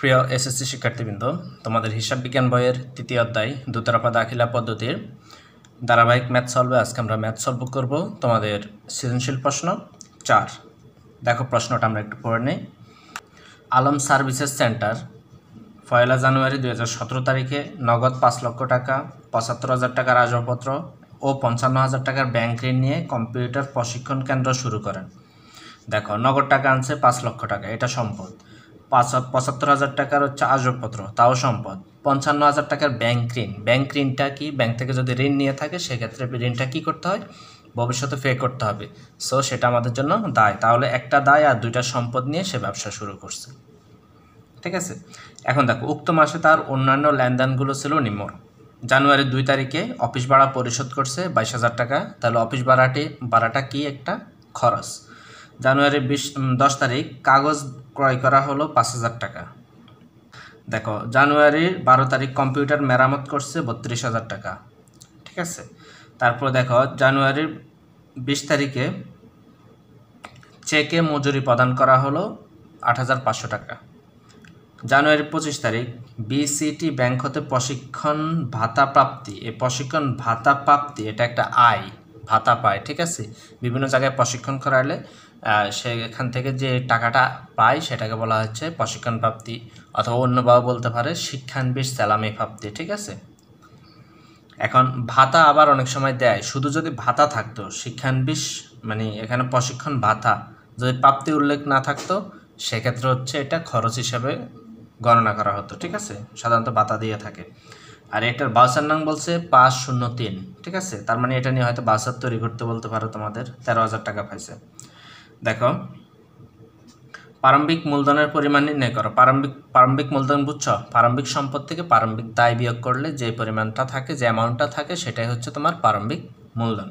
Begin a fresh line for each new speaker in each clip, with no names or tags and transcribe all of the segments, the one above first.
প্রিয় এসএসসি শিক্ষার্থীবৃন্দ, তোমাদের হিসাব বিজ্ঞান বইয়ের তৃতীয় অধ্যায় দুতরফা দাখিলা পদ্ধতির ধারাবাহিক ম্যাথ সলভে আজকে আমরা ম্যাথ সলভ করব। তোমাদের সৃজনশীল প্রশ্ন 4। দেখো প্রশ্নটা আমরা একটু পড়ে নেই। আলম সার্ভিসেস সেন্টার 1 জানুয়ারি 2017 তারিখে নগদ 5 লক্ষ টাকা, 75,000 টাকার আসবাবপত্র ও 55,000 টাকার ব্যাংক ঋণ নিয়ে কম্পিউটার প্রশিক্ষণ কেন্দ্র শুরু করেন। দেখো নগদ টাকা আনছে 5 লক্ষ টাকা, এটা সম্পদ। 75,000 টাকার হচ্ছে আসবাবপত্র, তাও সম্পদ। 55,000 টাকার ব্যাংক ঋণ। ব্যাংক ঋণটা কি? ব্যাংক থেকে যদি ঋণ নিয়ে থাকে সেক্ষেত্রে ঋণটা কি করতে হয়? ভবিষ্যতে পে করতে হবে। সো সেটা আমাদের জন্য দায়। তাহলে একটা দায় আর দুইটা সম্পদ নিয়ে সে ব্যবসা শুরু করছে। ঠিক আছে, এখন দেখো উক্ত মাসে তার অন্যান্য লেনদেনগুলো ছিল নিম্ন। জানুয়ারি 2 তারিখে অফিস ভাড়া পরিশোধ করছে 22,000 টাকা। তাহলে অফিস ভাড়াটা কি? একটা খরচ। জানুয়ারি 10 তারিখ কাগজ ক্রয় করা হলো 5,000 টাকা। দেখো জানুয়ারির 12 তারিখ কম্পিউটার মেরামত করছে 32,000 টাকা। ঠিক আছে, তারপর দেখো জানুয়ারির 20 তারিখে চেকে মজুরি প্রদান করা হলো 8,500 টাকা। জানুয়ারির 25 তারিখ বিসিটি ব্যাংক হতে প্রশিক্ষণ ভাতা প্রাপ্তি। এই প্রশিক্ষণ ভাতা প্রাপ্তি এটা একটা আয়, ভাতা পায়। ঠিক আছে, বিভিন্ন জায়গায় প্রশিক্ষণ করালে সেখান থেকে যে টাকাটা পায় সেটাকে বলা হচ্ছে প্রশিক্ষণ প্রাপ্তি, অথবা অন্যভাবে বলতে পারে শিক্ষানবিশ স্যালামি প্রাপ্তি। ঠিক আছে, এখন ভাতা আবার অনেক সময় দেয়। শুধু যদি ভাতা থাকতো, শিক্ষানবিশ মানে এখানে প্রশিক্ষণ ভাতা, যদি প্রাপ্তি উল্লেখ না থাকতো সেক্ষেত্রে হচ্ছে এটা খরচ হিসাবে গণনা করা হতো। ঠিক আছে, সাধারণত ভাতা দিয়ে থাকে। আর এটার বাউচার নাম বলছে 503। ঠিক আছে, তার মানে এটা নিয়ে হয়তো বাউচার তৈরি করতে বলতে পারো তোমাদের। 13,000 টাকা পাইছে। দেখো প্রারম্ভিক মূলধনের পরিমাণ নির্ণয় করো। প্রারম্ভিক মূলধন বুঝছো? প্রারম্ভিক সম্পদ থেকে প্রারম্ভিক দায় বিয়োগ করলে যে পরিমাণটা থাকে, যে অ্যামাউন্টটা থাকে, সেটাই হচ্ছে তোমার প্রারম্ভিক মূলধন।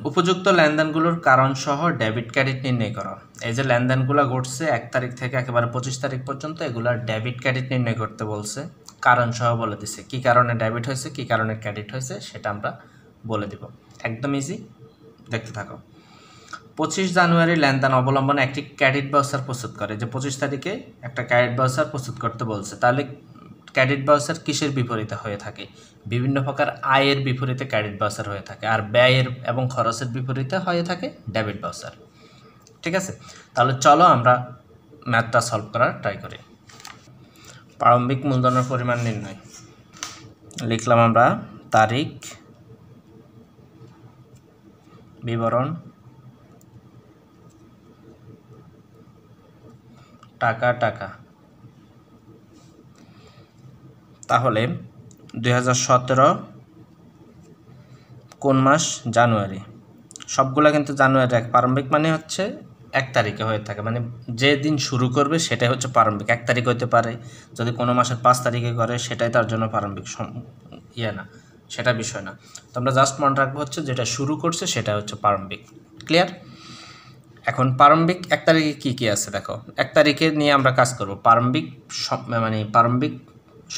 উপযুক্ত লেনদেনগুলোর কারণ সহ ডেবিট ক্রেডিট নির্ণয় করো। এই যে লেনদেনগুলো ঘটছে 1 তারিখ থেকে একেবারে 25 তারিখ পর্যন্ত, এগুলার ডেবিট ক্রেডিট নির্ণয় করতে বলছে। কারণ সহ বলে দিছে, কি কারণে ডেবিট হয়েছে, কি কারণে ক্রেডিট হয়েছে সেটা আমরা বলে দিব। একদম ইজি, দেখতে থাকো। 25 জানুয়ারি লেনদেন অবলম্বনে একটি ক্রেডিট ভাউচার প্রস্তুত করে। যে 25 তারিখে একটা ক্রেডিট ভাউচার প্রস্তুত করতে বলছে। তাহলে ক্রেডিট ভাউচার কিসের বিপরীতে হয়ে থাকে? বিভিন্ন প্রকার আয়ের বিপরীতে ক্রেডিট ভাউচার হয়ে থাকে, আর ব্যয়ের এবং খরচের বিপরীতে হয়ে থাকে ডেবিট ভাউচার। ঠিক আছে, তাহলে চলো আমরা ম্যাথটা সলভ করার ট্রাই করি। প্রারম্ভিক মূলধনের পরিমাণ নির্ণয় লিখলাম আমরা। তারিখ, বিবরণ, টাকা টাকা। তাহলে 2017 কোন মাস? জানুয়ারি। সবগুলা কিন্তু জানুয়ারি। প্রারম্ভিক মানে হচ্ছে 1 তারিখে হয়ে থাকে, মানে যে দিন শুরু করবে সেটাই হচ্ছে প্রারম্ভিক। 1 তারিখ হতে পারে, যদি কোনো মাসের 5 তারিখে করে সেটাই তার জন্য প্রারম্ভিক না, সেটা বিষয় না। তো আমরা জাস্ট মনে রাখবো হচ্ছে যেটা শুরু করছে সেটা হচ্ছে প্রারম্ভিক। ক্লিয়ার? এখন প্রারম্ভিক 1 তারিখে কী কী আছে দেখো। 1 তারিখে নিয়ে আমরা কাজ করব। প্রারম্ভিক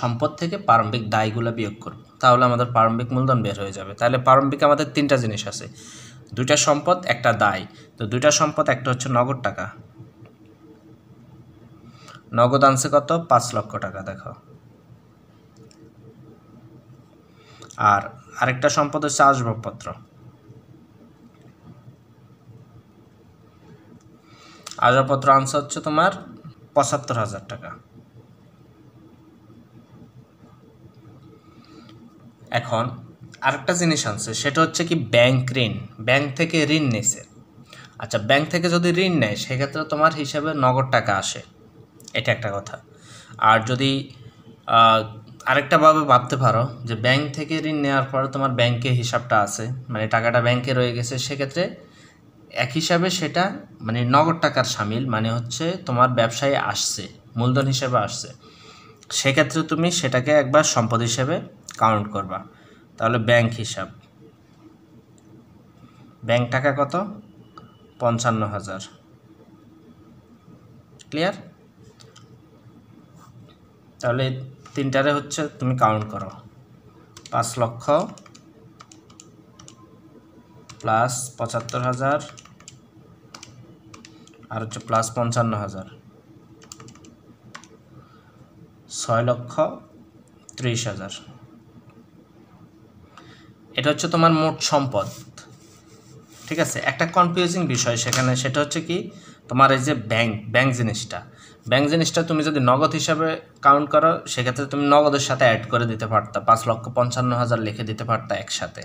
সম্পদ থেকে প্রারম্ভিক দায়গুলো বিয়োগ করব, তাহলে আমাদের প্রারম্ভিক মূলধন বের হয়ে যাবে। তাহলে প্রারম্ভিক আমাদের 3টা জিনিস আছে, 2টা সম্পদ, একটা দায়। তো 2টা সম্পদ, একটা হচ্ছে নগদ টাকা। নগদ আনছে কত? 5 লক্ষ টাকা। দেখো, আর আরেকটা সম্পদ হচ্ছে আসবাবপত্র। আসবাবপত্র আনছে হচ্ছে তোমার 75,000 টাকা। এখন আরেকটা জিনিস আনছে, সেটা হচ্ছে কি ব্যাংক ঋণ। ব্যাংক থেকে ঋণ নিছে। আচ্ছা, ব্যাংক থেকে যদি ঋণ নেয় সেক্ষেত্রে তোমার হিসাবে নগদ টাকা আসে, এটা একটা কথা। আর যদি আরেকটাভাবে ভাবতে পারো যে ব্যাংক থেকে ঋণ নেওয়ার পরে তোমার ব্যাংকে হিসাবটা আছে, মানে টাকাটা ব্যাংকে রয়ে গেছে, সেক্ষেত্রে এক হিসাবে সেটা মানে নগদ টাকার সামিল, মানে হচ্ছে তোমার ব্যবসায় আসছে, মূলধন হিসেবে আসছে। সেক্ষেত্রে তুমি সেটাকে একবার সম্পদ হিসেবে কাউন্ট করবা। তাহলে ব্যাংক হিসাব, ব্যাংক টাকা কত? 55,000। ক্লিয়ার? তাহলে 3টারে হচ্ছে তুমি কাউন্ট করো, 5 লক্ষ প্লাস 75,000 আর হচ্ছে প্লাস 55,000। 6,30,000। এটা হচ্ছে তোমার মোট সম্পদ। ঠিক আছে, একটা কনফিউজিং বিষয় সেখানে, সেটা হচ্ছে কি তোমার এই যে ব্যাংক জিনিসটা তুমি যদি নগদ হিসাবে কাউন্ট করো, সেক্ষেত্রে তুমি নগদের সাথে অ্যাড করে দিতে পারতা, 5,55,000 লিখে দিতে পারতা একসাথে।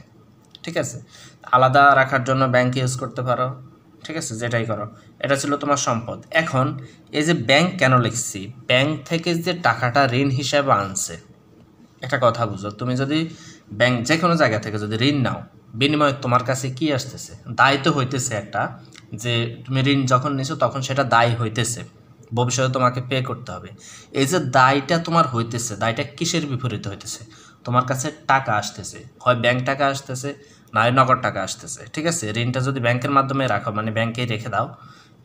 ঠিক আছে, আলাদা রাখার জন্য ব্যাংক ইউজ করতে পারো। ঠিক আছে, যেটাই করো। এটা ছিল তোমার সম্পদ। এখন এই যে ব্যাংক কেন লিখছি, ব্যাংক থেকে যে টাকাটা ঋণ হিসাবে আনছে, একটা কথা বুঝো, তুমি যদি ব্যাংক যে কোনো জায়গা থেকে যদি ঋণ নাও, বিনিময়ে তোমার কাছে কি আসতেছে, দায় তো হইতেছে একটা, যে তুমি ঋণ যখন নিছো তখন সেটা দায় হইতেছে, ভবিষ্যতে তোমাকে পে করতে হবে। এই যে দায়টা তোমার হইতেছে, দায়টা কিসের বিপরীতে হইতেছে, তোমার কাছে টাকা আসতেছে, হয় ব্যাংক টাকা আসতেছে, না হয় নগদ টাকা আসতেছে। ঠিক আছে, ঋণটা যদি ব্যাংকের মাধ্যমে রাখো, মানে ব্যাংকেই রেখে দাও,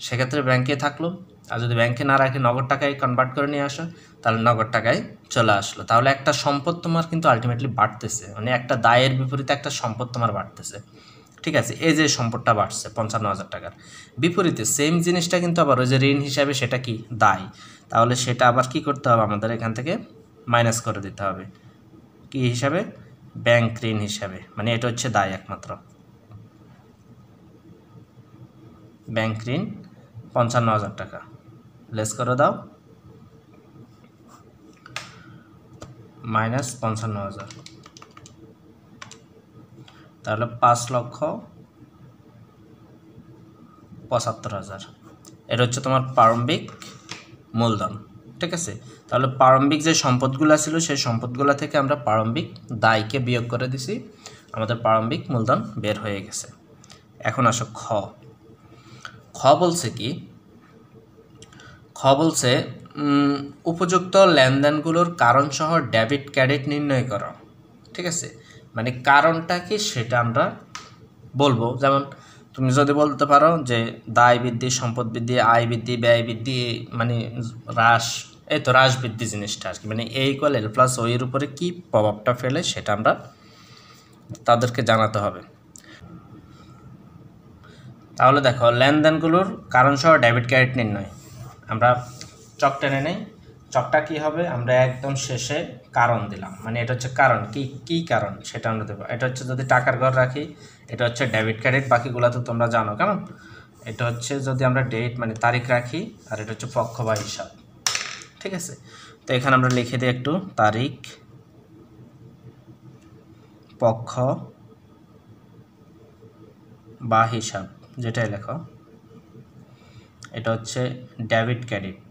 সেক্ষেত্রে ব্যাংকে থাকলো। আর যদি ব্যাংকে না রাখে নগদ টাকায় কনভার্ট করে নিয়ে আসো, তাহলে নগদ টাকায় চলে আসলো। তাহলে একটা সম্পদ তোমার কিন্তু আলটিমেটলি বাড়তেছে, মানে একটা দায়ের বিপরীতে একটা সম্পদ তোমার বাড়তেছে। ঠিক আছে, এই যে সম্পদটা বাড়ছে 55,000 টাকার, বিপরীতে সেম জিনিসটা কিন্তু আবার ওই যে ঋণ হিসাবে, সেটা কি দায়, তাহলে সেটা আবার কি করতে হবে, আমাদের এখান থেকে মাইনাস করে দিতে হবে। কি হিসাবে? ব্যাংক ঋণ হিসাবে, মানে এটা হচ্ছে দায় একমাত্র। ব্যাংক ঋণ 55,000 টাকা, লেস করে দাও, -55,000, তাহলে 5,75,000। এটা হচ্ছে তোমার প্রারম্ভিক মূলধন। ঠিক আছে, তাহলে প্রারম্ভিক যে সম্পদগুলো ছিল, সেই সম্পদগুলো থেকে আমরা প্রারম্ভিক দায়কে বিয়োগ করে দিছি, আমাদের প্রারম্ভিক মূলধন বের হয়ে গেছে। এখন আসো খ বলছে কি, খ বলছে উপযুক্ত লেনদেনগুলোর কারণসহ ডেবিট ক্রেডিট নির্ণয় করো। ঠিক আছে, মানে কারণটা কি সেটা আমরা বলবো। যেমন তুমি যদি বলতে পারো যে দায় বৃদ্ধি, সম্পদ বৃদ্ধি, আয় বৃদ্ধি, ব্যয় বৃদ্ধি, মানে হ্রাস, এই তো হ্রাস বৃদ্ধি জিনিসটা আর কি, মানে A = L + O এর উপরে কী প্রভাবটা ফেলে সেটা আমরা তাদেরকে জানাতে হবে। তাহলে দেখো, লেনদেনগুলোর কারণসহ ডেবিট ক্রেডিট নির্ণয়, আমরা চক টেনে নেই। চকটা কী হবে, আমরা একদম শেষে কারণ দিলাম, মানে এটা হচ্ছে কারণ, কি কারণ সেটা আমরা দেবো। এটা হচ্ছে যদি টাকার ঘর রাখি, এটা হচ্ছে ডেবিট ক্রেডিট, বাকিগুলো তো তোমরা জানো কেমন। এটা হচ্ছে যদি আমরা ডেট মানে তারিখ রাখি, আর এটা হচ্ছে পক্ষ বা হিসাব। ঠিক আছে, তো এখানে আমরা লিখে দিই একটু, তারিখ, পক্ষ বা হিসাব, যেটাই লেখো। এটা হচ্ছে ডেবিট ক্রেডিট,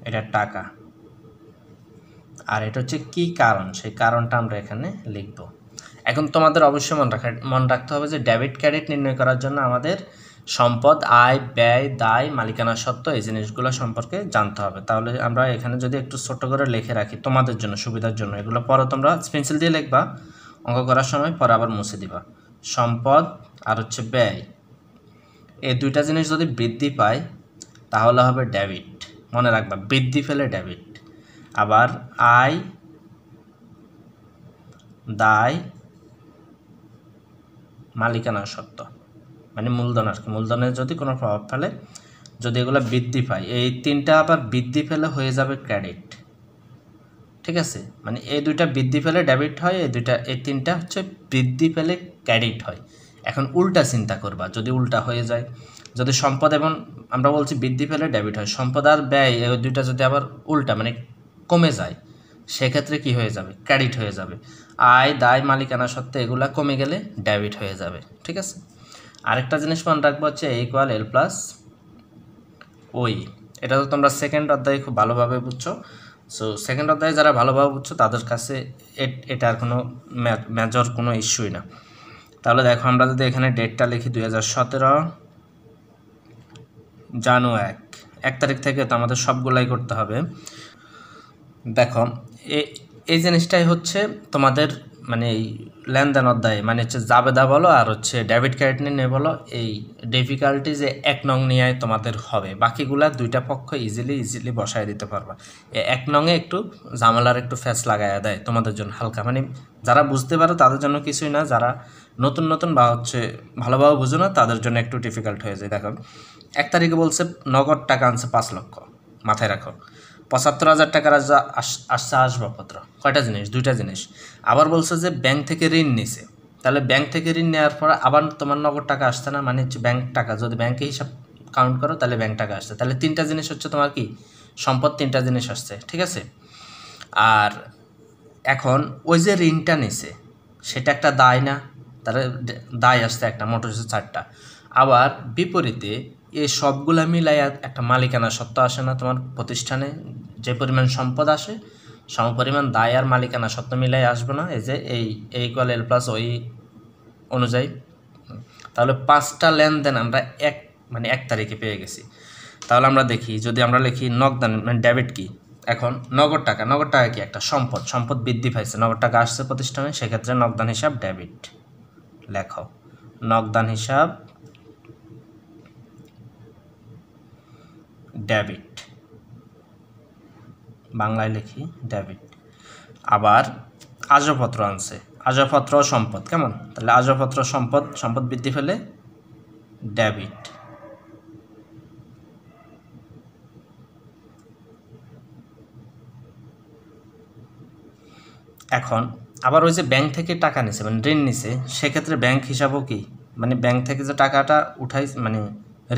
এটা টাকা, আর এটা হচ্ছে কি কারণ, সেই কারণটা আমরা এখানে লিখব। এখন তোমাদের অবশ্যই মনে রাখতে হবে যে ডেবিট ক্রেডিট নির্ণয় করার জন্য আমাদের সম্পদ, আয়, ব্যয়, দায়, মালিকানা সত্ত্ব, এই জিনিসগুলো সম্পর্কে জানতে হবে। তাহলে আমরা এখানে যদি একটু ছোট করে লিখে রাখি তোমাদের জন্য সুবিধার জন্য, এগুলো পরে তোমরা পেন্সিল দিয়ে লিখবা অঙ্ক করার সময়, পরে আবার মুছে দিবা। সম্পদ আর হচ্ছে ব্যয়, এই দুইটা জিনিস যদি বৃদ্ধি পায় তাহলে হবে ডেবিট, মনে রাখবা, বৃদ্ধি পেলে ডেবিট। আবার আয়, দায়, মালিকানা সত্ত্ব, মানে মূলধন আর কি, মূলধনের যদি কোনো প্রভাব ফেলে, যদি এগুলো বৃদ্ধি পায়, এই তিনটা আবার বৃদ্ধি পেলে হয়ে যাবে ক্রেডিট। ঠিক আছে, মানে এই দুইটা বৃদ্ধি পেলে ডেবিট হয়, এই তিনটা হচ্ছে বৃদ্ধি পেলে ক্রেডিট হয়। এখন উল্টা চিন্তা করবা, যদি উল্টা হয়ে যায়, যদি সম্পদ এবং আমরা বলছি বৃদ্ধি পেলে ডেবিট হয়, সম্পদ আর ব্যয় এই দুইটা যদি আবার উল্টা মানে কমে যায়, সেক্ষেত্রে কি হয়ে যাবে, ক্রেডিট হয়ে যাবে। আয়, দায়, মালিকানা সত্ত্বে এগুলা কমে গেলে ডেবিট হয়ে যাবে। ঠিক আছে, আরেকটা জিনিস মনে রাখবো হচ্ছে A = L + O। এটা তো তোমরা সেকেন্ড অধ্যায়ে খুব ভালোভাবে বুঝছো। সো সেকেন্ড অধ্যায়ে যারা ভালোভাবে বুঝছো তাদের কাছে এটার কোনো মেজর কোনো ইস্যুই না। তাহলে দেখো, আমরা যদি এখানে ডেটটা লিখি 2017 জানুয়ারি 1 তারিখ থেকে, তো আমাদের সবগুলাই করতে হবে। দেখো, এই জিনিসটাই হচ্ছে তোমাদের মানে এই লেনদেন অধ্যায় মানে হচ্ছে জাবেদা বলো আর হচ্ছে ডেবিট ক্রেডিট নিয়ে বলো, এই ডিফিকাল্টি যে 1 নং নিয়ে তোমাদের হবে, বাকিগুলা দুইটা পক্ষ ইজিলি বসায় দিতে পারবা। 1 নংয়ে একটু ঝামেলার একটু ফ্যাস লাগাইয়া দেয় তোমাদের জন্য হালকা, মানে যারা বুঝতে পারো তাদের জন্য কিছুই না, যারা নতুন বা হচ্ছে ভালোভাবে বুঝো না তাদের জন্য একটু ডিফিকাল্ট হয়ে যায়। দেখো 1 তারিখে বলছে নগদ টাকা আনছে 5 লক্ষ, মাথায় রাখো 75,000 টাকার আসছে আসবাবপত্র, কয়টা জিনিস? 2টা জিনিস। আবার বলছে যে ব্যাংক থেকে ঋণ নিছে, তাহলে ব্যাংক থেকে ঋণ নেওয়ার পর আবার তোমার নগদ টাকা আসছে না, মানে হচ্ছে ব্যাংক টাকা, যদি ব্যাংকে হিসাব কাউন্ট করো তাহলে ব্যাংক টাকা আসছে, তাহলে 3টা জিনিস হচ্ছে তোমার কি সম্পদ, 3টা জিনিস আসছে, ঠিক আছে। আর এখন ওই যে ঋণটা নিছে সেটা একটা দায় না, তাহলে দায় আসছে একটা, মোট হচ্ছে 4টা। আবার বিপরীতে এই সবগুলা মিলাইয়া একটা মালিকানা সত্ত্ব আসে না তোমার প্রতিষ্ঠানে, যে পরিমাণ সম্পদ আসে সমপরিমাণ দায় আর মালিকানা সত্ত্ব মিলাই আসবে না, এই যে এই A=L+O অনুযায়ী। তাহলে 5টা লেনদেন আমরা মানে 1 তারিখে পেয়ে গেছি। তাহলে আমরা দেখি, যদি আমরা লিখি নগদান মানে ডেবিট কি, এখন নগদ টাকা কি একটা সম্পদ বৃদ্ধি পাইছে, নগদ টাকা আসছে প্রতিষ্ঠানে, সেক্ষেত্রে নগদান হিসাব ডেবিট লেখো, নগদান হিসাব ডেবিট, বাংলায় লিখি ডেবিট। আবার আসবাবপত্র আনছে, আসবাবপত্র সম্পদ, কেমন? তাহলে আসবাবপত্র সম্পদ বৃদ্ধি পেলে ডেবিট। এখন আবার ওই যে ব্যাংক থেকে টাকা নিছে মানে ঋণ নিছে, সেক্ষেত্রে ব্যাংক হিসাবও কি, মানে ব্যাংক থেকে যে টাকাটা উঠাই মানে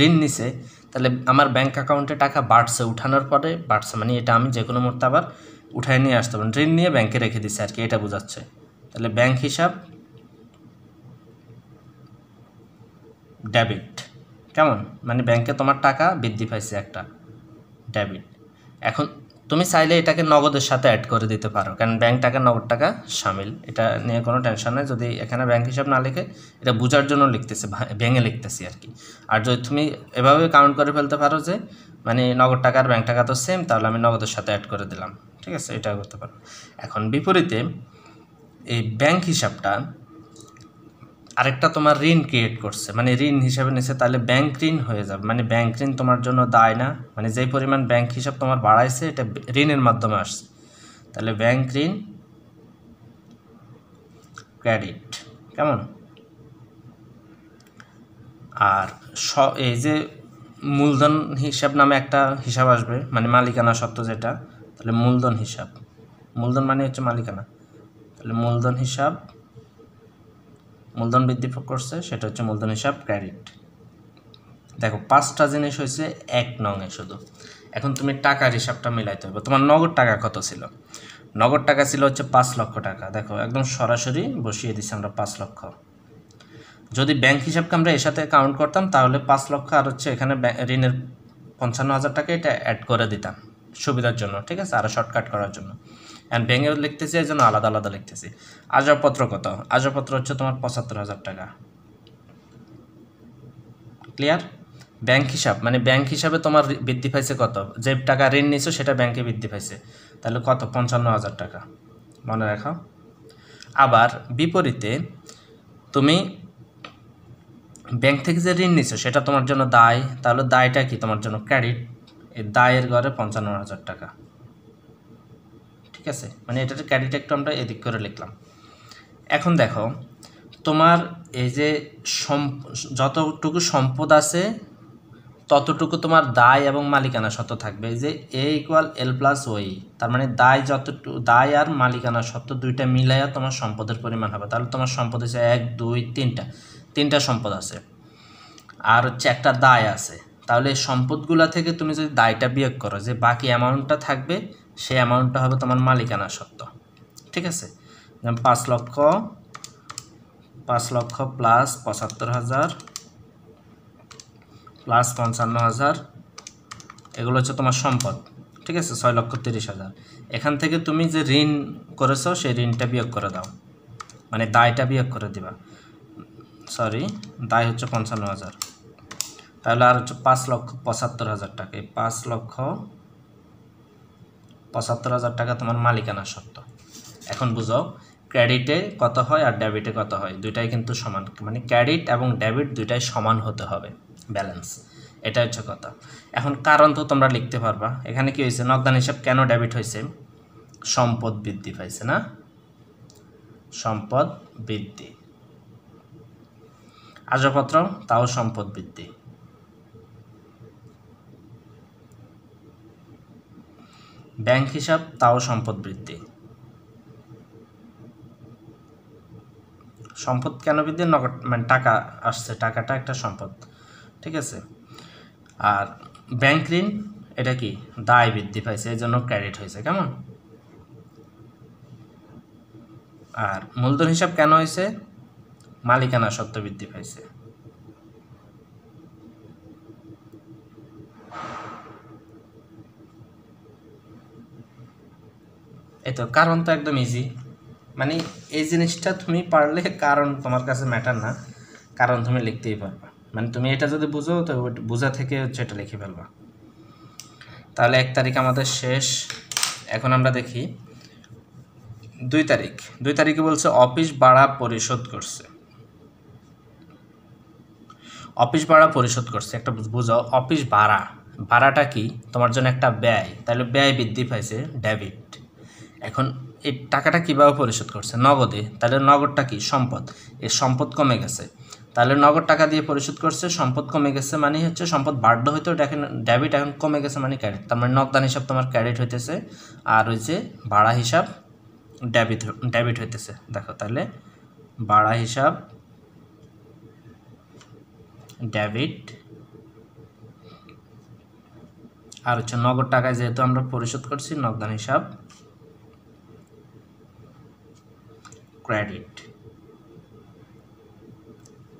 ঋণ নিছে, তাহলে আমার ব্যাংক অ্যাকাউন্টে টাকা বাড়ছে, উঠানোর পরে বাড়ছে, মানে এটা আমি যে কোনো মুহূর্তে আবার উঠায় নিয়ে আসতে পারি, ঋণ নিয়ে ব্যাংকে রেখে দিচ্ছে আর কি, এটা বোঝাচ্ছে। তাহলে ব্যাংক হিসাব ডেবিট, কেমন? মানে ব্যাংকে তোমার টাকা বৃদ্ধি পাইছে একটা, ডেবিট। এখন তুমি চাইলে এটাকে নগদের সাথে অ্যাড করে দিতে পারো, কারণ ব্যাংক টাকা নগদ টাকা শামিল, এটা নিয়ে কোনো টেনশন নেই। যদি এখানে ব্যাংক হিসাব না লিখে এটা বোঝার জন্য লিখতেছি, ভেঙে লিখতেছি আর কি। আর যদি তুমি এভাবে কাউন্ট করে ফেলতে পারো যে মানে নগদ টাকা আর ব্যাংক টাকা তো সেম, তাহলে আমি নগদের সাথে অ্যাড করে দিলাম, ঠিক আছে, এটা করতে পারো। এখন বিপরীতে এই ব্যাংক হিসাবটা আরেকটা তোমার ঋণ ক্রিয়েট করছে, মানে ঋণ হিসাবে নিছে, তাহলে ব্যাংক ঋণ হয়ে যাবে, মানে ব্যাংক ঋণ তোমার জন্য দায় না, মানে যেই পরিমাণ ব্যাংক হিসাব তোমার বাড়াইছে এটা ঋণের মাধ্যমে আসছে, তাহলে ব্যাংক ঋণ ক্রেডিট, কেমন? আর এই যে মূলধন হিসাব নামে একটা হিসাব আসবে, মানে মালিকানা সত্ত্ব যেটা, তাহলে মূলধন হিসাব, মূলধন মানে হচ্ছে মালিকানা, তাহলে মূলধন হিসাব, মূলধন বৃদ্ধি করছে সেটা হচ্ছে মূলধন হিসাব ক্রেডিট। দেখো 5টা জিনিস হয়েছে 1 নংয়ে শুধু। এখন তুমি টাকার হিসাবটা মিলাইতে হবে, তোমার নগদ টাকা কত ছিল? নগদ টাকা ছিল হচ্ছে 5 লক্ষ টাকা, দেখো একদম সরাসরি বসিয়ে দিচ্ছি আমরা 5 লক্ষ। যদি ব্যাংক হিসাবকে আমরা এর সাথে কাউন্ট করতাম তাহলে 5 লক্ষ আর হচ্ছে এখানে ঋণের 55,000 টাকা এটা অ্যাড করে দিতাম সুবিধার জন্য, ঠিক আছে, আরও শর্টকাট করার জন্য। অ্যান্ড ব্যাংকে লিখতেছি এই জন্য আলাদা লিখতেছি। আসবাবপত্র কত? আসবাবপত্র হচ্ছে তোমার 75,000 টাকা, ক্লিয়ার? ব্যাংক হিসাব মানে ব্যাংক হিসাবে তোমার বৃদ্ধি পাইছে কত? যে টাকা ঋণ নিছো সেটা ব্যাংকে বৃদ্ধি পাইছে, তাহলে কত? 55,000 টাকা, মনে রাখো। আবার বিপরীতে তুমি ব্যাংক থেকে যে ঋণ নিছো সেটা তোমার জন্য দায়, তাহলে দায়টা কি তোমার জন্য? ক্রেডিট। এই দায়ের ঘরে 55,000 টাকা, ঠিক আছে, মানে এটার ক্রেডিট একটু আমরা এদিক করে লিখলাম। এখন দেখো তোমার এই যে যতটুকু সম্পদ আছে ততটুকু তোমার দায় এবং মালিকানা সত্ত্ব থাকবে, এই যে A=L+O, তার মানে দায় আর মালিকানা সত্ত্ব দুইটা মিলাইয়া তোমার সম্পদের পরিমাণ হবে। তাহলে তোমার সম্পদ হচ্ছে 1 2 3টা সম্পদ আছে, আর হচ্ছে একটা দায় আছে। তাহলে এই সম্পদগুলা থেকে তুমি যদি দায়টা বিয়োগ করো, যে বাকি অ্যামাউন্টটা থাকবে সেই অ্যামাউন্টটা হবে তোমার মালিকানা সত্ত্ব, ঠিক আছে। যেমন 5 লক্ষ প্লাস 75,000 প্লাস 55,000, এগুলো হচ্ছে তোমার সম্পদ, ঠিক আছে। 6,30,000, এখান থেকে তুমি যে ঋণ করেছো সেই ঋণটা বিয়োগ করে দাও, মানে দায়টা বিয়োগ করে দিবা, সরি দায় হচ্ছে 55,000, তাহলে আর হচ্ছে 5,75,000 টাকা। এই 5,75,000 টাকা তোমার মালিকানা সত্ত্ব। এখন বুঝো ক্রেডিটে কত হয় আর ডেবিটে কত হয়, দুইটাই কিন্তু সমান, মানে ক্রেডিট এবং ডেবিট দুইটাই সমান হতে হবে, ব্যালেন্স, এটা হচ্ছে কথা। এখন কারণ তো তোমরা লিখতে পারবা, এখানে কি হয়েছে, নগদান হিসাব কেন ডেবিট হয়েছে, সম্পদ বৃদ্ধি পাইছে না, সম্পদ বৃদ্ধি, আসবাবপত্র তাও সম্পদ বৃদ্ধি, ব্যাংক হিসাব তাও সম্পদ বৃদ্ধি। সম্পদ কেন বৃদ্ধি, নগদ মানে টাকা আসছে, টাকাটা একটা সম্পদ, ঠিক আছে। আর ব্যাংক ঋণ এটা কি, দায় বৃদ্ধি পাইছে, এই জন্য ক্রেডিট হয়েছে, কেমন। আর মূলধন হিসাব কেন হয়েছে, মালিকানা সত্ত্ব বৃদ্ধি পাইছে। এই তো কারণ তো একদম ইজি, মানে এই জিনিসটা তুমি পারলে কারণ তোমার কাছে ম্যাটার না, কারণ তুমি লিখতেই পারবা, মানে তুমি এটা যদি বুঝো তো বোঝা থেকে হচ্ছে এটা লিখে ফেলবা। তাহলে 1 তারিখ আমাদের শেষ। এখন আমরা দেখি 2 তারিখ। 2 তারিখে বলছে অফিস ভাড়া পরিশোধ করছে, অফিস ভাড়া পরিশোধ করছে, একটা বুঝাও, অফিস ভাড়া, ভাড়াটা কি তোমার জন্য একটা ব্যয়, তাহলে ব্যয় বৃদ্ধি পাইছে, ডেবিট। এখন এই টাকাটা কীভাবে পরিশোধ করছে, নগদে, তাহলে নগদটা কি, সম্পদ, এর সম্পদ কমে গেছে, তাহলে নগদ টাকা দিয়ে পরিশোধ করছে, সম্পদ কমে গেছে, মানে হচ্ছে সম্পদ বাড়লো হয়তো, দেখেন ডেবিট, এখন কমে গেছে মানে ক্রেডিট, তার মানে নগদান হিসাব তোমার ক্রেডিট হইতেছে, আর ওই যে ভাড়া হিসাব ডেবিট হইতেছে। দেখো তাহলে ভাড়া হিসাব ডেবিট, আর হচ্ছে নগদ টাকায় যেহেতু আমরা পরিশোধ করছি, নগদান হিসাব ক্রেডিট,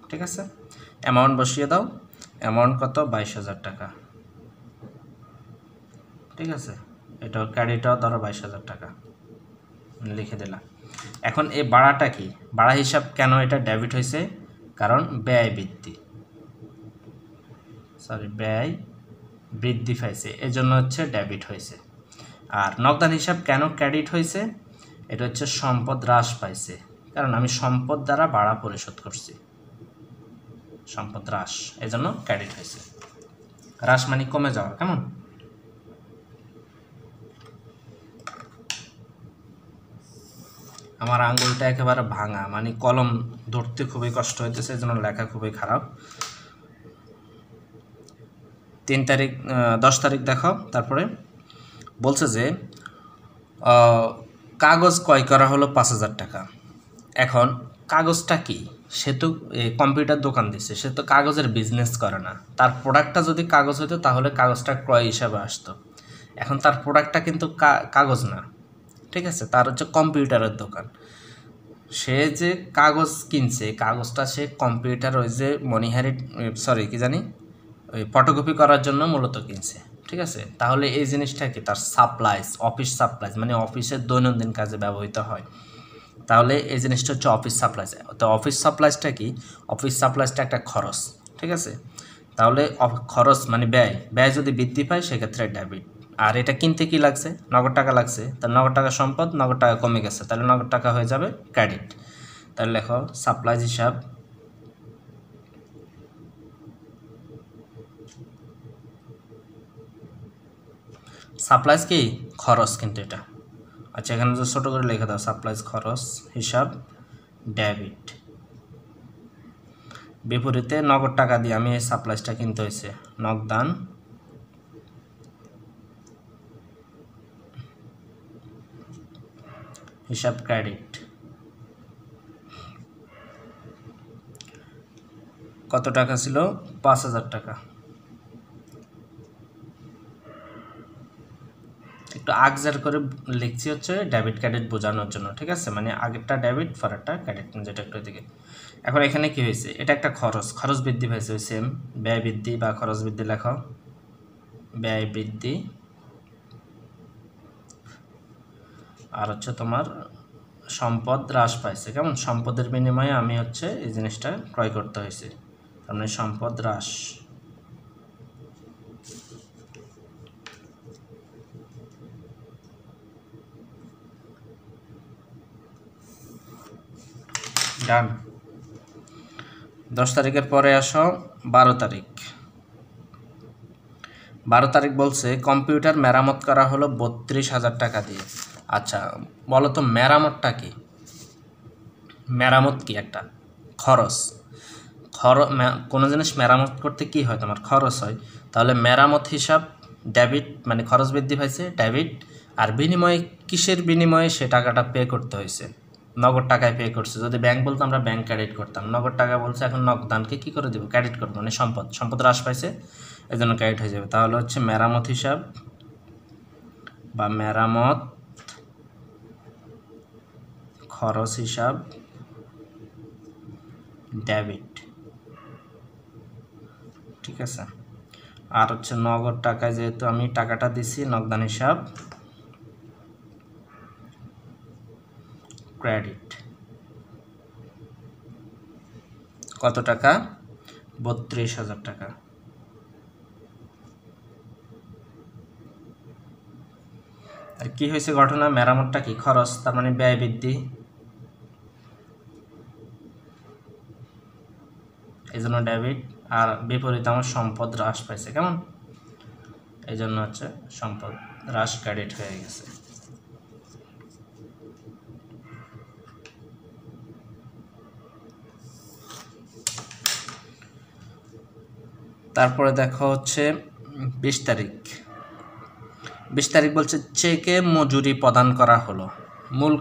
ঠিক আছে। অ্যামাউন্ট বসিয়ে দাও, অ্যামাউন্ট কত, 22,000 টাকা, ঠিক আছে। এটাও ক্রেডিটও ধরো 22,000 টাকা লিখে দিলাম। এখন এই ভাড়াটা কি, ভাড়া হিসাব কেন এটা ডেবিট হয়েছে, কারণ ব্যয় বৃদ্ধি, ব্যয় বৃদ্ধি পাইছে, এজন্য হচ্ছে ডেবিট হয়েছে। আর নগদান হিসাব কেন ক্রেডিট হয়েছে, এটা হচ্ছে সম্পদ হ্রাস পাইছে, কারণ আমি সম্পদ দ্বারা ভাড়া পরিশোধ করছি, সম্পদ হ্রাস, এজন্য ক্রেডিট হয়েছে। হ্রাস মানে কমে যাওয়া, কেমন। আমার আঙ্গুলটা একেবারে ভাঙা, মানে কলম ধরতে খুবই কষ্ট হইতেছে, এজন্য লেখা খুবই খারাপ। 3 তারিখ 10 তারিখ দেখো, তারপরে বলছে যে কাগজ ক্রয় করা হলো 5,000 টাকা। এখন কাগজটা কি, সে তো কম্পিউটার দোকান দিচ্ছে, সে তো কাগজের বিজনেস করে না, তার প্রোডাক্টটা যদি কাগজ হতো তাহলে কাগজটা ক্রয় হিসাবে আসতো। এখন তার প্রোডাক্টটা কিন্তু কাগজ না, ঠিক আছে, তার হচ্ছে কম্পিউটারের দোকান, সে যে কাগজ কিনছে, কাগজটা সে কম্পিউটার ওই যে মনিহারি কি জানি ওই ফটোকপি করার জন্য মূলত কিনছে, ঠিক আছে। তাহলে এই জিনিসটা কি, তার সাপ্লাইজ, অফিস সাপ্লাইজ, মানে অফিসের দৈনন্দিন কাজে ব্যবহৃত হয়, তাহলে এই জিনিসটা হচ্ছে অফিস সাপ্লাইজ। তো অফিস সাপ্লাইজটা কি, অফিস সাপ্লাইজটা একটা খরচ, ঠিক আছে। তাহলে খরচ মানে ব্যয়, ব্যয় যদি বৃদ্ধি পায় সেক্ষেত্রে ডেবিট। আর এটা কিনতে কি লাগছে, নগদ টাকা লাগছে, তার নগদ টাকা সম্পদ, নগদ টাকা কমে গেছে, তাহলে নগদ টাকা হয়ে যাবে ক্রেডিট। তাহলে লেখো সাপ্লাইজ হিসাব সাপ্লাইজ কি, খরচ কিন্তু এটা, আচ্ছা এখানে যে ছোটো করে লিখে দাও, সাপ্লাইজ খরচ হিসাব ডেবিট। বিপরীতে নগদ টাকা দিয়ে আমি এই সাপ্লাইজটা কিনতে হয়েছে, নগদান হিসাব ক্রেডিট। কত টাকা ছিল, 5,000 টাকা। একটু আগজার করে লিখছি হচ্ছে ডেবিট ক্রেডিট বোঝানোর জন্য, ঠিক আছে, মানে আগেরটা ডেবিট পরেরটা ক্রেডিট, যেটা একটু দিকে। এখন এখানে কি হয়েছে, এটা একটা খরচ, খরচ বৃদ্ধি পাইছে, ওই সেম ব্যয় বৃদ্ধি বা খরচ বৃদ্ধি লেখো, ব্যয় বৃদ্ধি। আর হচ্ছে তোমার সম্পদ হ্রাস পাইছে, কেমন, সম্পদের বিনিময়ে আমি হচ্ছে এই জিনিসটা ক্রয় করতে হয়েছে, তার মানে সম্পদ হ্রাস। ডান। 10 তারিখের পরে আসো 12 তারিখ। 12 তারিখ বলছে কম্পিউটার মেরামত করা হলো 32,000 টাকা দিয়ে। আচ্ছা বলো তো মেরামতটা কি? মেরামত কি? একটা খরচ। কোনো জিনিস মেরামত করতে কি হয়? তোমার খরচ হয়। তাহলে মেরামত হিসাব ডেবিট, মানে খরচ বৃদ্ধি পাইছে ডেবিট। আর বিনিময়ে কিসের বিনিময়ে সে টাকাটা পে করতে হয়েছে? নগদ টাকায় পে করছে। যদি ব্যাংক বলতো আমরা ব্যাংক ক্রেডিট করতাম, নগদ টাকা বলছে এখন নগদানকে কী করে দেবো? ক্রেডিট করবো, মানে সম্পদ হ্রাস পাইছে এই জন্য ক্রেডিট হয়ে যাবে। তাহলে হচ্ছে মেরামত হিসাব বা মেরামত খরচ হিসাব ডেবিট, ঠিক আছে। আর হচ্ছে নগদ টাকায় যেহেতু আমি টাকাটা দিছি নগদান হিসাব ক্রেডিট। কত টাকা? 32,000 টাকা। আর কি হয়েছে ঘটনা? মেরামতটা কি? খরচ, তার মানে ব্যয় বৃদ্ধি, এই জন্য ডেবিট। আর বিপরীত আমার সম্পদ হ্রাস পাইছে, কেমন? এই জন্য হচ্ছে সম্পদ হ্রাস ক্রেডিট হয়ে গেছে। তারপরে দেখো হচ্ছে 20 তারিখ। 20 তারিখ বলছে চেকে মজুরি প্রদান করা হলো। মূল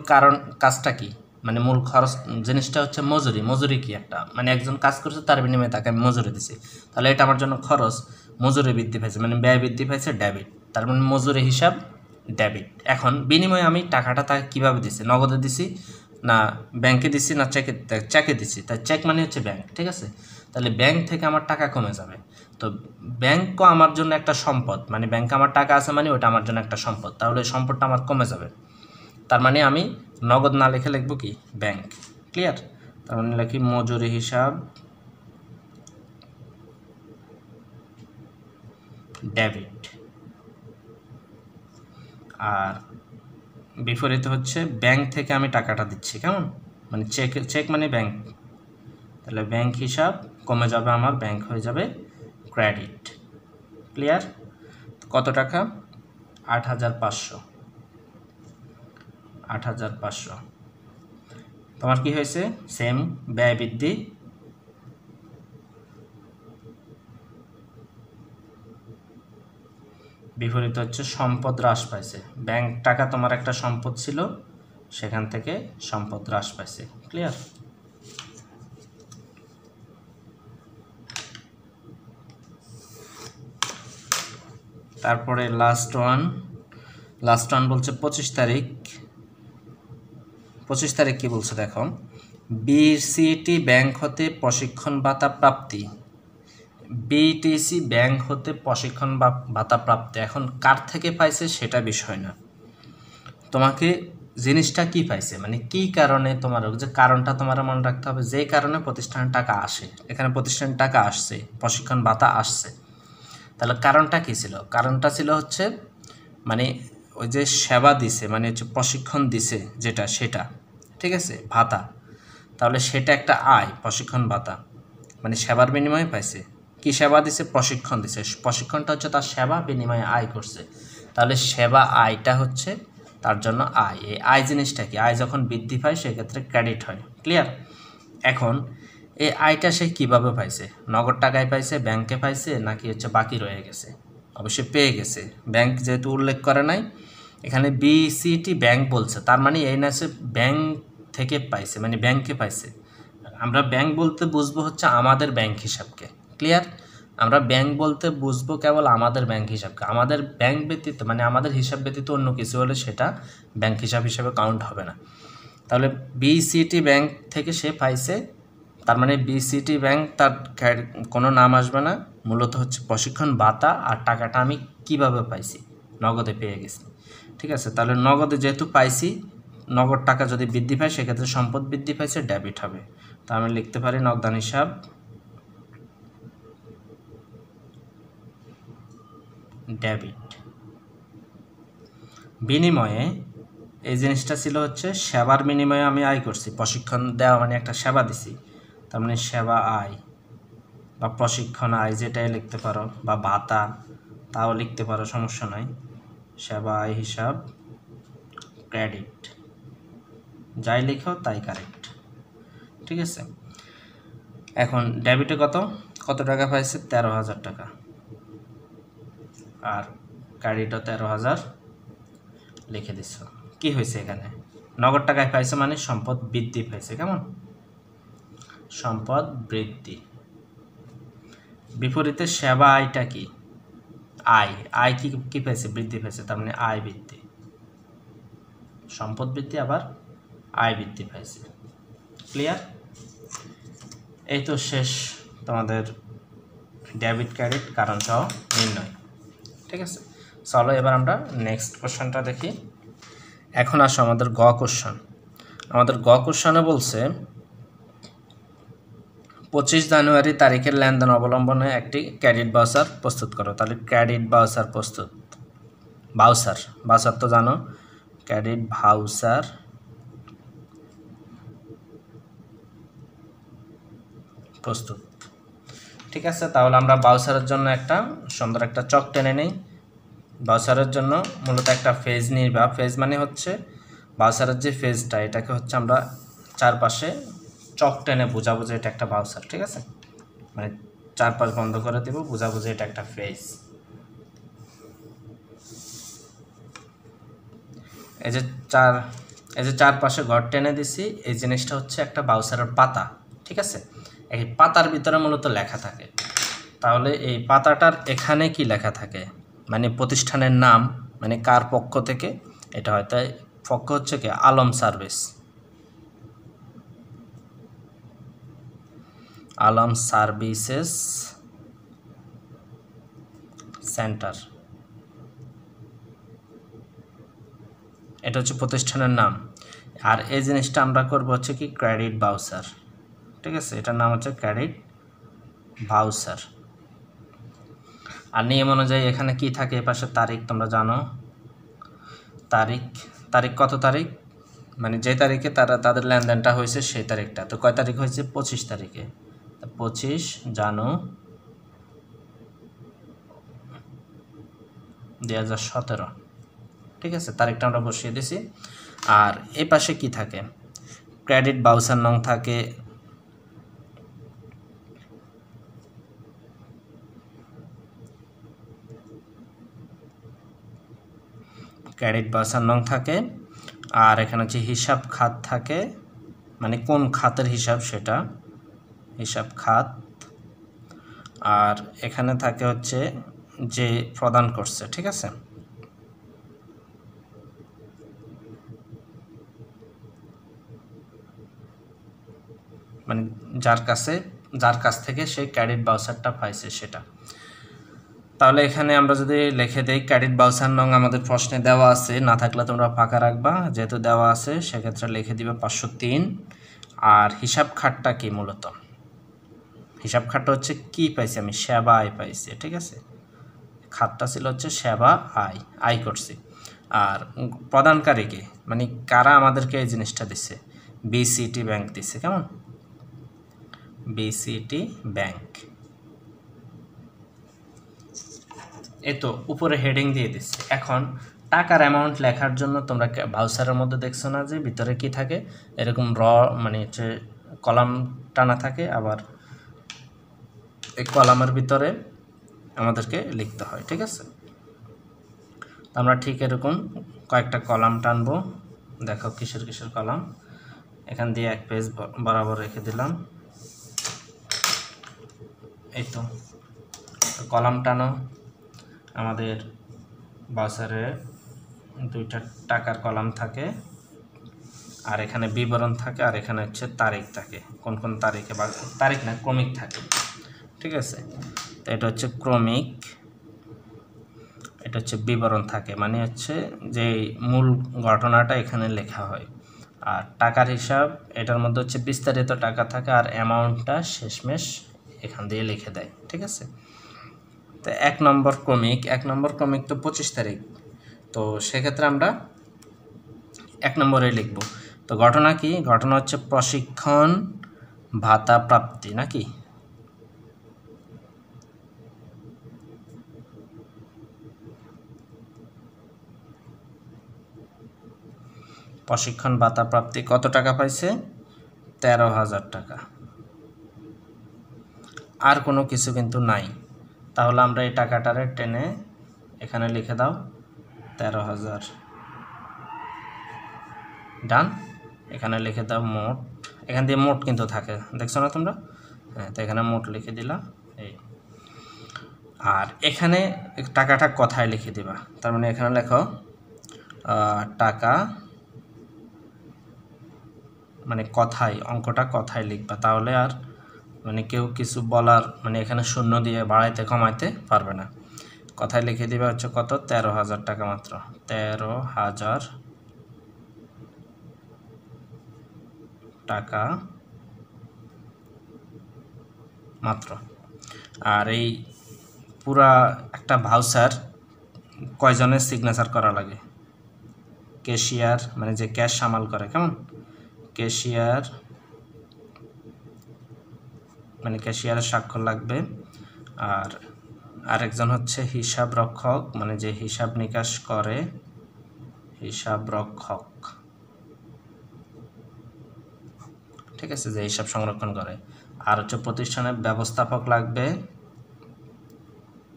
কাজটা কি? মানে মূল খরচ জিনিসটা হচ্ছে মজুরি। মজুরি কি? একটা মানে একজন কাজ করছে তার বিনিময়ে তাকে আমি মজুরি দিছি, তাহলে এটা আমার জন্য খরচ। মজুরি বৃদ্ধি পাইছে মানে ব্যয় বৃদ্ধি পাইছে ডেবিট, তার মানে মজুরি হিসাব ডেবিট। এখন বিনিময়ে আমি টাকাটা তাকে কীভাবে দিছি? নগদে দিছি না ব্যাংকে দিছি না চেকে দিছি? তাই চেক মানে হচ্ছে ব্যাংক, ঠিক আছে। তাহলে ব্যাংক থেকে আমার টাকা কমে যাবে। তো ব্যাংকও আমার জন্য একটা সম্পদ, মানে ব্যাংকে আমার টাকা আছে মানে ওটা আমার জন্য একটা সম্পদ, তাহলে ওই সম্পদটা আমার কমে যাবে। তার মানে আমি নগদ না লিখে লিখবো কি? ব্যাংক। ক্লিয়ার? তার মানে লিখি মজুরি হিসাব ডেবিট। আর বিপরীত হচ্ছে ব্যাংক থেকে আমি টাকাটা দিচ্ছি, কেমন? মানে চেক মানে ব্যাংক, তাহলে ব্যাংক হিসাব কমে যাবে আমার, ব্যাংক হয়ে যাবে ক্রেডিট। ক্লিয়ার? কত টাকা? 8,500। 8,500। তোমার কি হয়েছে? সেম ব্যয় বৃদ্ধি, বিপরীত হচ্ছে সম্পদ হ্রাস পাইছে। ব্যাংক টাকা তোমার একটা সম্পদ ছিল, সেখান থেকে সম্পদ হ্রাস পাইছে। ক্লিয়ার? তারপরে লাস্ট ওয়ান বলছে 25 তারিখ। 25 তারিখ কি বলছে দেখো, বিসিটি ব্যাংক হতে প্রশিক্ষণ ভাতা প্রাপ্তি। বিটিসি ব্যাংক হতে প্রশিক্ষণ ভাতা প্রাপ্তি। এখন কার থেকে পাইছে সেটা বিষয় না, তোমাকে জিনিসটা কি পাইছে, মানে কি কারণে তোমার যে কারণটা তোমার মনে রাখতে হবে, যে কারণে প্রতিষ্ঠানের টাকা আসে। এখানে প্রতিষ্ঠানের টাকা আসছে, প্রশিক্ষণ ভাতা আসছে, তাহলে কারণটা কি ছিল? কারণটা ছিল হচ্ছে মানে ওই যে সেবা দিছে, মানে হচ্ছে প্রশিক্ষণ দিছে যেটা, সেটা ঠিক আছে, ভাতা। তাহলে সেটা একটা আয়, প্রশিক্ষণ ভাতা মানে সেবার বিনিময়ে পাইছে। কি সেবা দিছে? প্রশিক্ষণ দিছে। প্রশিক্ষণটা হচ্ছে তার সেবা, বিনিময়ে আয় করছে। তাহলে সেবা আয়টা হচ্ছে তার জন্য আয়। এই আয় জিনিসটা কি? আয় যখন বৃদ্ধি পায় সেক্ষেত্রে ক্রেডিট হয়। ক্লিয়ার? এখন এই আয়টা সে কীভাবে পাইছে? নগদ টাকায় পাইছে, ব্যাংকে পাইছে, নাকি হচ্ছে বাকি রয়ে গেছে? অবশ্যই পেয়ে গেছে। ব্যাংক যেহেতু উল্লেখ করে নাই, এখানে বিসিটি ব্যাংক বলছে, তার মানে এই না সে ব্যাংক থেকে পাইছে, মানে ব্যাংকে পাইছে। আমরা ব্যাংক বলতে বুঝবো হচ্ছে আমাদের ব্যাংক হিসাবকে। ক্লিয়ার? আমরা ব্যাংক বলতে বুঝবো কেবল আমাদের ব্যাংক হিসাবকে। আমাদের ব্যাংক ব্যতীত মানে আমাদের হিসাব ব্যতীত অন্য কিছু হলে সেটা ব্যাংক হিসাব হিসেবে কাউন্ট হবে না। তাহলে বিসিটি ব্যাংক থেকে সে পাইছে, তার মানে বিসিটি ব্যাংক তার কোনো নাম আসবে না, মূলত হচ্ছে প্রশিক্ষণ ভাতা। আর টাকাটা আমি কিভাবে পাইছি? নগদে পেয়ে গেছি। ঠিক আছে? তাহলে নগদে যেহেতু পাইছি, নগদ টাকা যদি বৃদ্ধি পায় সেক্ষেত্রে সম্পদ বৃদ্ধি পাইছে, ডেবিট হবে। তা আমি লিখতে পারি নগদান হিসাব ডেবিট। বিনিময়ে এই জিনিসটা ছিল হচ্ছে সেবার বিনিময়ে আমি আয় করছি, প্রশিক্ষণ দেওয়া মানে একটা সেবা দিছি, তার মানে সেবা আয় বা প্রশিক্ষণ আয় যেটাই লিখতে পারো, বা ভাতা তাও লিখতে পারো, সমস্যা নাই। সেবা আয় হিসাব ক্রেডিট, যাই লিখো তাই কারেক্ট, ঠিক আছে। এখন ডেবিটে কত টাকা পাইছে? 13,000 টাকা, আর ক্রেডিটও 13,000 লিখে দিছ। কি হয়েছে এখানে? নগদ টাকায় পাইছে মানে সম্পদ বৃদ্ধি পাইছে, কেমন? সম্পদ বৃদ্ধি। বিপরীতে সেবা আয়টা কি? আয় কি পেয়েছে? বৃদ্ধি পেয়েছে, তার মানে আয় বৃদ্ধি। সম্পদ বৃদ্ধি আবার আয় বৃদ্ধি পাইছে। ক্লিয়ার? এই তো শেষ তোমাদের ডেবিট ক্রেডিট কারণ সহ নির্ণয়, ঠিক আছে। চলো এবার আমরা নেক্সট কোশ্চেনটা দেখি। এখন আসো আমাদের গ কোশ্চেন। আমাদের গ কোশ্চেনে বলছে 25 জানুয়ারি তারিখের লেনদেন অবলম্বনে একটি ক্রেডিট ভাউচার প্রস্তুত করো। তাহলে ক্রেডিট ভাউচার প্রস্তুত, ভাউচার তো জানো, ক্রেডিট ভাউচার প্রস্তুত, ঠিক আছে। তাহলে আমরা ভাউচারের জন্য একটা সুন্দর একটা চক টেনে নেই। ভাউচারের জন্য মূলত একটা ফেজ নিবা। ফেজ মানে হচ্ছে ভাউচারের যে ফেজটা, এটাকে হচ্ছে আমরা চারপাশে চক টেনে বোঝাবো যে এটা একটা ভাউচার, ঠিক আছে। মানে চারপাশ বন্ধ করে দেব, বোঝাবো যে এটা একটা ফেজ। এই যে চারপাশে ঘর টেনে দিছি, এই জিনিসটা হচ্ছে একটা ভাউচারের পাতা, ঠিক আছে। এই পাতার ভিতরে মূলত লেখা থাকে। তাহলে এই পাতাটার এখানে কি লেখা থাকে? মানে প্রতিষ্ঠানের নাম, মানে কার পক্ষ থেকে এটা হয়। তাই পক্ষ হচ্ছে কি? Alam service, Alam services centre, এটা হচ্ছে প্রতিষ্ঠানের নাম। আর এই জিনিসটা আমরা করব হচ্ছে কি? ক্রেডিট ভাউচার, ঠিক আছে। এটার নাম হচ্ছে ক্রেডিট ভাউচার। আর নিয়ম অনুযায়ী এখানে কি থাকে? এপাশে তারিখ, তোমরা জানো তারিখ কত তারিখ? মানে যে তারিখে তাদের লেনদেনটা হয়েছে সেই তারিখটা। তো কয় তারিখ হয়েছে? 25 তারিখে। 25 জানুয়ারি 2017, ঠিক আছে। তারিখটা আমরা বসিয়ে দিছি। আর এই পাশে কি থাকে? ক্রেডিট ভাউচার নং থাকে, ক্রেডিট ভাউচার নং থাকে। আর এখানে হচ্ছে হিসাব খাত থাকে, মানে কোন খাতের হিসাব সেটা, হিসাব খাত। আর এখানে থাকে হচ্ছে যে প্রদান করছে, ঠিক আছে। মানে যার কাছ থেকে সেই ক্রেডিট ভাউচারটা পাইছে সেটা। তাহলে এখানে আমরা যদি লিখে দেই ক্রেডিট ভাউচার নং, আমাদের প্রশ্নে দেওয়া আছে, না থাকলে তোমরা ফাঁকা রাখবা, যেহেতু দেওয়া আছে সেক্ষেত্রে লিখে দিবে 503। আর হিসাব খাতটা কি? মূলত হিসাব খাতটা হচ্ছে কি পাইছি আমি? সেবা আয় পাইছি, ঠিক আছে। খাতটা ছিল হচ্ছে সেবা আয় করছি। আর প্রদানকারীকে, মানে কারা আমাদেরকে এই জিনিসটা দিচ্ছে? বিসিটি ব্যাংক দিচ্ছে, কেমন? BCT bank. এই তো উপরে হেডিং দিয়ে দিচ্ছে। এখন টাকার অ্যামাউন্ট লেখার জন্য তোমরা ভাউচারের মধ্যে দেখছো না যে ভিতরে কি থাকে? এরকম মানে হচ্ছে কলাম টানা থাকে, আবার এই কলামের ভিতরে আমাদেরকে লিখতে হয়, ঠিক আছে। আমরা ঠিক এরকম কয়েকটা কলাম টানবো। দেখো কিসের কলাম। এখান দিয়ে এক পেজ বরাবর রেখে দিলাম। এই তো কলাম টানো। আমাদের ভাউচারে দুইটা টাকার কলাম থাকে, আর এখানে বিবরণ থাকে, আর এখানে হচ্ছে তারিখ থাকে, কোন কোন তারিখে, বা তারিখ না ক্রমিক থাকে, ঠিক আছে। তো এটা হচ্ছে ক্রমিক, এটা হচ্ছে বিবরণ থাকে, মানে হচ্ছে যে মূল ঘটনাটা এখানে লেখা হয়। আর টাকার হিসাব, এটার মধ্যে হচ্ছে বিস্তারিত টাকা থাকে, আর অ্যামাউন্টটা শেষমেশ এখান দিয়ে লিখে দেয়, ঠিক আছে। তো এক নম্বর ক্রমিক তো 25 তারিখ। তো সেক্ষেত্রে আমরা 1 নম্বরে লিখব। তো ঘটনা কি? ঘটনা হচ্ছে প্রশিক্ষণ ভাতা প্রাপ্তি নাকি? প্রশিক্ষণ ভাতা প্রাপ্তি কত টাকা পাইছে? 13,000 টাকা। আর কোনো কিছু কিন্তু নাই। তাহলে আমরা এই টাকাটারে টেনে এখানে লিখে দাও 13,000। ডান। এখানে লিখে দাও মোট। এখান দিয়ে মোট কিন্তু থাকে, দেখছো না তোমরা? হ্যাঁ, তো এখানে মোট লিখে দিলা এই। আর এখানে টাকাটা কথায় লিখে দিবা, তার মানে এখানে লেখো টাকা, মানে কথায়, অঙ্কটা কথায় লিখবা, তাহলে আর মানে কেউ কিছু বলার মানে এখানে শূন্য দিয়ে বাড়াইতে কমাইতে পারবে না। কথায় লিখে দিবা হচ্ছে কত? 13,000 টাকা মাত্র। 13,000 টাকা মাত্র। আর এই পুরা একটা ভাউচার কয়জনের সিগনেচার করা লাগে? ক্যাশিয়ার, মানে যে ক্যাশ সামাল করে, কেমন? ক্যাশিয়ার, মানে ক্যাশিয়ারের স্বাক্ষর লাগবে। আর আরেকজন হচ্ছে হিসাব রক্ষক, মানে যে হিসাব নিকাশ করে, হিসাব রক্ষক, ঠিক আছে, যে হিসাব সংরক্ষণ করে। আর হচ্ছে প্রতিষ্ঠানের ব্যবস্থাপক লাগবে,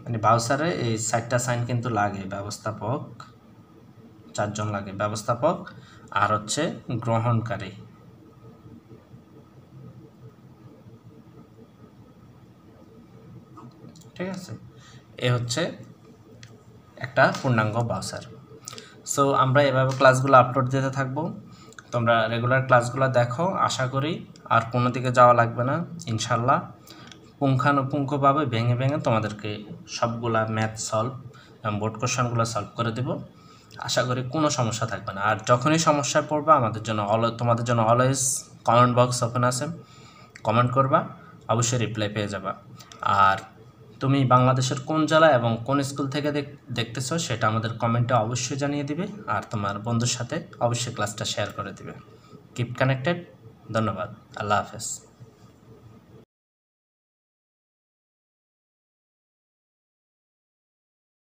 মানে ভাউচারে এই 4টা সাইন কিন্তু লাগে। ব্যবস্থাপক 4 জন লাগে, ব্যবস্থাপক। আর হচ্ছে গ্রহণকারী, ঠিক আছে। এ হচ্ছে একটা পূর্ণাঙ্গ ভাউচার। সো আমরা এভাবে ক্লাসগুলো আপলোড দিতে থাকবো, তোমরা রেগুলার ক্লাসগুলো দেখো। আশা করি আর কোনো দিকে যাওয়া লাগবে না ইনশাল্লাহ। পুঙ্খানুপুঙ্খভাবে ভেঙে ভেঙে তোমাদেরকে সবগুলা ম্যাথ সলভ এবং বোর্ড কোশ্চেনগুলো সলভ করে দেব। আশা করি কোনো সমস্যা থাকবে না। আর যখনই সমস্যায় পড়বা তোমাদের জন্য অলওয়েজ কমেন্ট বক্স ওপেন আছে, কমেন্ট করবা, অবশ্যই রিপ্লাই পেয়ে যাবা। আর তুমি বাংলাদেশের কোন জেলা এবং কোন স্কুল থেকে দেখতেছো সেটা আমাদের কমেন্টে অবশ্যই জানিয়ে দিবে। আর তোমার বন্ধুর সাথে অবশ্যই ক্লাসটা শেয়ার করে দিবে। Keep connected. ধন্যবাদ। আল্লাহ হাফেজ।